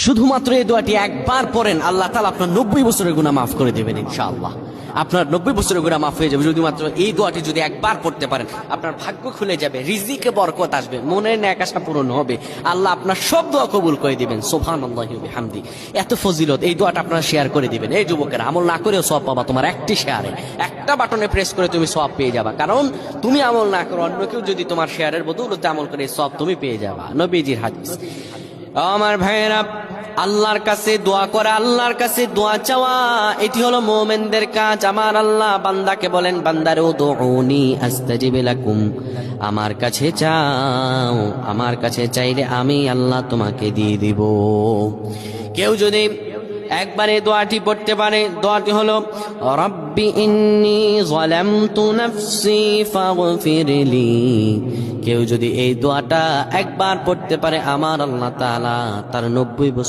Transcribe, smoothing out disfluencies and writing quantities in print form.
শুধুমাত্র এই দোয়াটি একবার পড়েন, আল্লাহ তাআলা আপনার 90 বছরের গুনাহ মাফ করে দেবেন ইনশাআল্লাহ। আপনার 90 বছরের গুনাহ মাফ হয়ে যাবে যদি মাত্র এই দোয়াটি যদি একবার পড়তে পারেন। আপনার ভাগ্য খুলে যাবে, রিজিকে বরকত আসবে, মনের ন্যাক আশা পূরণ হবে, আল্লাহ আপনার সব দোয়া কবুল করে দিবেন। সুবহানাল্লাহি ওয়া বিহামদি। এত ফজিলত, এই দোয়াটা আপনারা শেয়ার করে দিবেন। এই যুবকেরা, আমল না করেও সওয়াব পাবা। তোমার একটি শেয়ারে, একটা বাটনে প্রেস করে তুমি সওয়াব পেয়ে যাবা। কারণ তুমি আমল না করো, অন্য কেউ যদি তোমার শেয়ারের বদৌলতে আমল করে সওয়াব তুমি পেয়ে যাবা। নবীজির হাদিস। আমার ভাইয়েরা, আল্লাহর কাছে দোয়া করা, আল্লাহর কাছে দোয়া চাওয়া, এটি হলো মুমিনদের কাজ। আমার আল্লাহ বান্দাকে বলেন, বান্দারে উদউনি আস্তাজিব লাকুম, আমার কাছে চাও, আমার কাছে চাইলে আমি আল্লাহ তোমাকে দিয়ে দিব। কেউ যদি একবারে দোয়াটি পড়তে পারে, দোয়াটি হলো রব্বি ইন্নী যালামতু নাফসি ফাগফিরলি। কেউ যদি এই দোয়াটা একবার পড়তে পারে, আমার আল্লাহ তাআলা তার 90 বছর